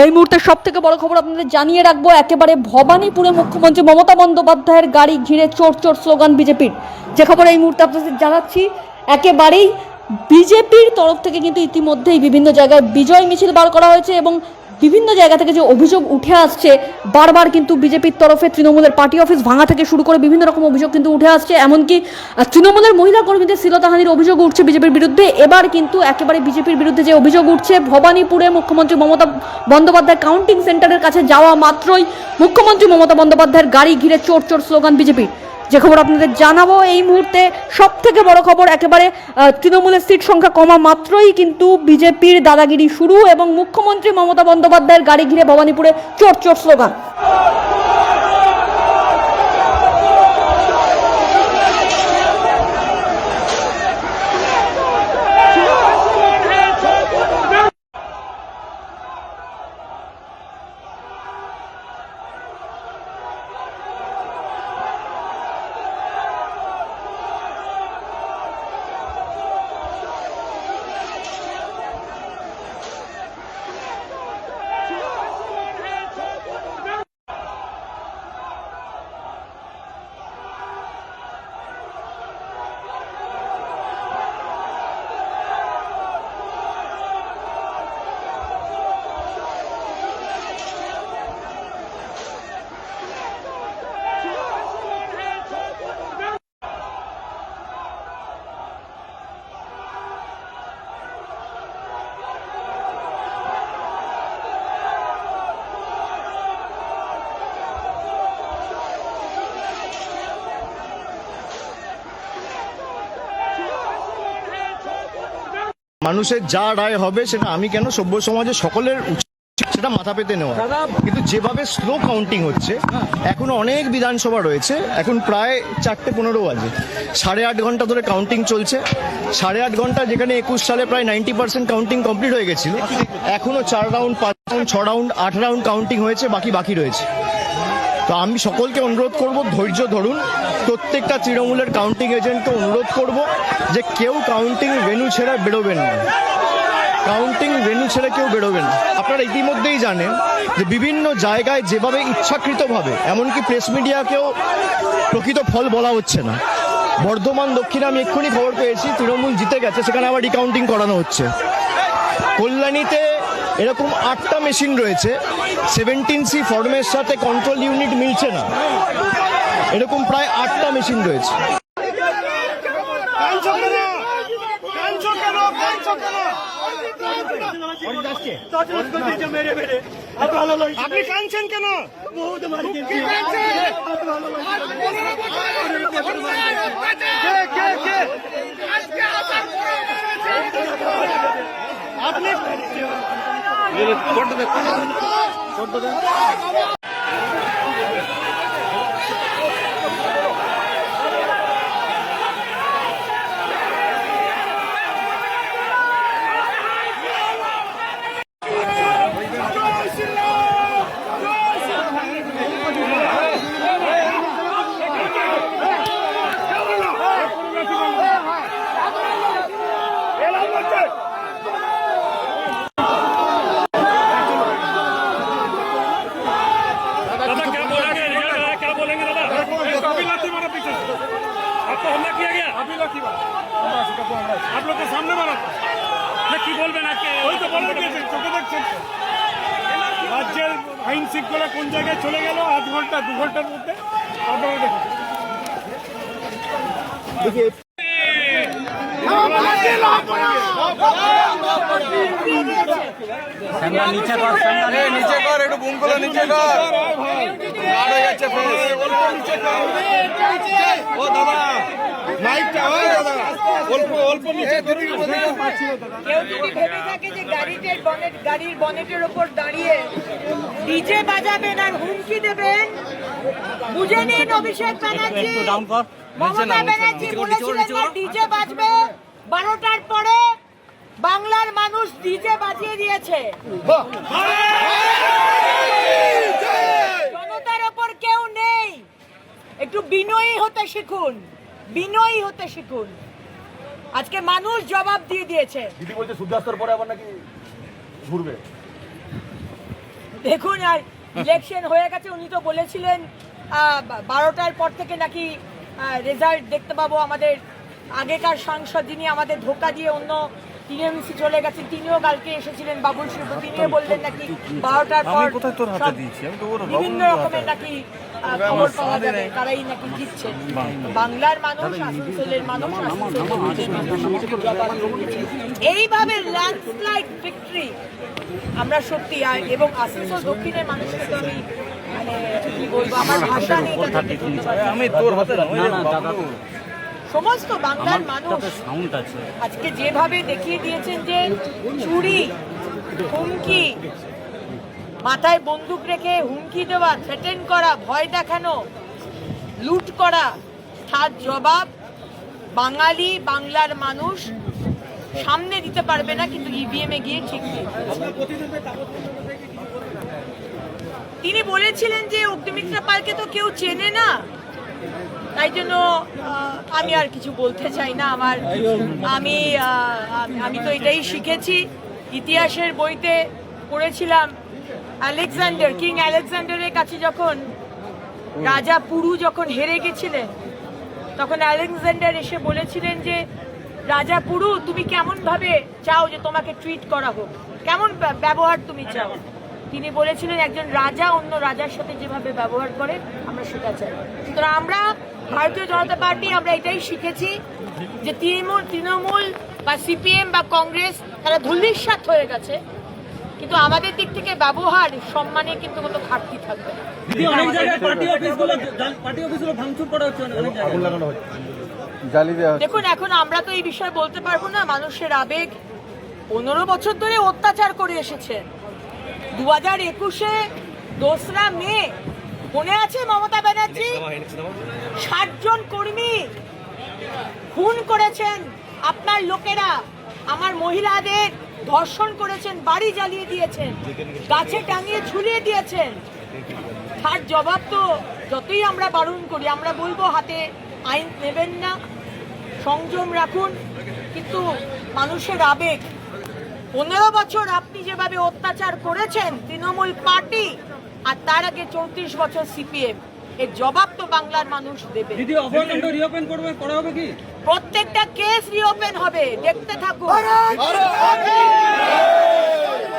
এই মুহূর্তে সবথেকে বড় খবর আপনাদের জানিয়ে রাখবো, একেবারে ভবানীপুরে মুখ্যমন্ত্রী মমতা বন্দ্যোপাধ্যায়ের গাড়ি ঘিরে চোর চোর স্লোগান বিজেপির। যে খবর এই মুহূর্তে আপনাদের জানাচ্ছি, একেবারেই বিজেপির তরফ থেকে কিন্তু ইতিমধ্যেই বিভিন্ন জায়গায় বিজয় মিছিল বার করা হয়েছে এবং বিভিন্ন জায়গা থেকে যে অভিযোগ উঠে আসছে বারবার, কিন্তু বিজেপির তরফে তৃণমূলের পার্টি অফিস ভাঙা থেকে শুরু করে বিভিন্ন রকম অভিযোগ কিন্তু উঠে আসছে। এমনকি তৃণমূলের মহিলা কর্মীদের শ্লীলতাহানির অভিযোগ উঠছে বিজেপির বিরুদ্ধে। এবার কিন্তু একেবারে বিজেপির বিরুদ্ধে যে অভিযোগ উঠছে, ভবানীপুরে মুখ্যমন্ত্রী মমতা বন্দ্যোপাধ্যায় কাউন্টিং সেন্টারের কাছে যাওয়া মাত্রই মুখ্যমন্ত্রী মমতা বন্দ্যোপাধ্যায়ের গাড়ি ঘিরে চোর চোর স্লোগান বিজেপির। যে খবর আপনাদের জানাবো এই মুহূর্তে, সব থেকে বড় খবর, একেবারে তৃণমূলের সিট সংখ্যা কমা মাত্রই কিন্তু বিজেপির দাদাগিরি শুরু এবং মুখ্যমন্ত্রী মমতা বন্দ্যোপাধ্যায়ের গাড়ি ঘিরে ভবানীপুরে চোর চোর স্লোগান। মানুষের যা রায় হবে সেটা আমি কেন, সভ্য সমাজে সকলের সেটা মাথা পেতে নেওয়া। কিন্তু যেভাবে স্লো কাউন্টিং হচ্ছে, এখনো অনেক বিধানসভা রয়েছে, এখন প্রায় 4:15 বাজে, 8.5 ঘন্টা ধরে কাউন্টিং চলছে। 8.5 ঘন্টা, যেখানে 21 সালে প্রায় 90% কাউন্টিং কমপ্লিট হয়ে গেছিল, এখনো 4 round, 5 round, 6 round, 8 round counting হয়েছে, বাকি রয়েছে। তো আমি সকলকে অনুরোধ করব, ধৈর্য ধরুন। প্রত্যেকটা তৃণমূলের কাউন্টিং এজেন্টকে অনুরোধ করব যে কেউ কাউন্টিং ভেন্যু ছেড়ে বেরোবেন না, কাউন্টিং ভেন্যু ছেড়ে কেউ বেরোবেন না। আপনারা ইতিমধ্যেই জানেন যে বিভিন্ন জায়গায় যেভাবে ইচ্ছাকৃতভাবে, এমনকি প্রেস মিডিয়াকেও প্রকৃত ফল বলা হচ্ছে না। বর্ধমান দক্ষিণে আমি এক্ষুনি খবর পেয়েছি তৃণমূল জিতে গেছে, সেখানে আবার রিকাউন্টিং করানো হচ্ছে। কল্যাণীতে এরকম 8টা মেশিন রয়েছে, 17C ফর্মের সাথে কন্ট্রোল ইউনিট মিলছে না, এরকম প্রায় 8টা মেশিন রয়েছে। আপনি কাঁদছেন কেন? আপনি आप लोग के सामने मारा কি বলবেন আজকে? ওই তো বলে দিয়েছেন, চোখে দেখছেন তো রাজ্যের আইন শৃঙ্খলা কোন জায়গায় চলে গেল 8 ঘন্টা 2 ঘন্টার মধ্যে। আপনারা দেখুন, নিচে কর একটু, বুম করে নিচে কর, আর হয়ে যাচ্ছে ও দাদা মাইকটা, ও দাদা অল্প নিচে ধরে। কেউ যদি ভেবে থাকে যে গাড়ির বনেটের ওপর দাঁড়িয়ে ডিজে বাজাবেন আর হুমকি দেবেন, বুঝে নিন অভিষেক ব্যানার্জি, মমতা ব্যানার্জি বলেছিলেন না ডিজে বাজবে 12টার পরে। বাংলার মানুষ ডিজে বাজিয়ে দিয়েছে। জনতার ওপর কেউ নেই, একটু বিনয়ী হতে শিখুন, বিনয়ী হতে শিখুন। আজকে মানুষ জবাব দিয়ে দিয়েছে। দিদি বলছে সূর্যাস্তর পরে আবার নাকি ঘুরবে। দেখুন, আর ইলেকশন হয়ে গেছে, উনি তো বলেছিলেন 12টার পর থেকে নাকি রেজাল্ট দেখতে পাবো। আমাদের আগেকার সাংসদ যিনি আমাদের ধোকা দিয়ে অন্য টিএমসি চলে গেছে, তিনিও কালকে এসেছিলেন, বাবুল শিল্প, তিনিও বললেন নাকি 12টার পর সব বিভিন্ন রকমের নাকি খবর পাওয়া যাবে, তারাই নাকি জিতছে। বাংলার মানুষ, আসানসোলের মানুষ, এইভাবে ল্যান্ডস্লাইড ভিক্টরি আমরা সত্যি, এবং আসানসোল দক্ষিণের মানুষকে তো আমি মানে কি বলবো, আমার ভাষা নেই তাদেরকে বলতে পারি। আমি তোর হাতে সমস্ত বাংলার মানুষ আজকে যেভাবে দেখিয়ে দিয়েছেন যে চুরি, হুমকি, মাথায় বন্দুক রেখে হুমকি দেওয়া, থ্রেটেন করা, ভয় দেখানো, লুট করা, তার জবাব বাঙালি, বাংলার মানুষ সামনে দিতে পারবে না, কিন্তু ইভিএম এ গিয়ে ঠিক দিয়ে তিনি বলেছিলেন যে অগ্নিমিত্রা পালকে তো কেউ চেনে না, তাই জন্য আমি আর কিছু বলতে চাই না। আমি তো এটাই শিখেছি, ইতিহাসের বইতে পড়েছিলাম, আলেকজান্ডার, কিং আলেকজান্ডারের কাছে যখন রাজা পুরু যখন হেরে গেছিলেন, তখন আলেকজান্ডার এসে বলেছিলেন যে রাজা পুরু, তুমি কেমন ভাবে চাও যে তোমাকে ট্রিট করা হোক, কেমন ব্যবহার তুমি চাও? তিনি বলেছিলেন একজন রাজা অন্য রাজার সাথে যেভাবে ব্যবহার করে আমরা সেটা চাই। তো আমরা ভারতীয় জনতা পার্টি আমরা এটাই শিখেছি যে তৃণমূল বা সিপিএম বা কংগ্রেস তারা ধূলিসাৎ হয়ে গেছে, কিন্তু আমাদের দিক থেকে ব্যবহার সম্মানে কিন্তু কোনো ঘাটতি থাকবে না। অনেক জায়গায় পার্টি অফিসগুলো ভাঙচুর করা হচ্ছে, অনেক জায়গায়। দেখুন, এখন আমরা তো এই বিষয়ে বলতে পারবো না, মানুষের আবেগ। 15 বছর ধরে অত্যাচার করে এসেছেন। 2021-এ 2রা মে মনে আছে মমতা ব্যানার্জি 60 জন কর্মী খুন করেছেন আপনার লোকেরা, আমার মহিলাদের ধর্ষণ করেছেন, বাড়ি জ্বালিয়ে দিয়েছেন, গাছে টাঙিয়ে ঝুলিয়ে দিয়েছেন। তার জবাব তো যতই আমরা বারণ করি, আমরা বলবো হাতে আইন নেবেন না, সংযম রাখুন, কিন্তু মানুষের আবেগ। 15 বছর আপনি যেভাবে অত্যাচার করেছেন তৃণমূল পার্টি, আর তার আগে 34 বছর সিপিএম, এর জবাব তো বাংলার মানুষ দেবে। রিওপেন করা হবে কি? প্রত্যেকটা কেস রিওপেন হবে, দেখতে থাকুন।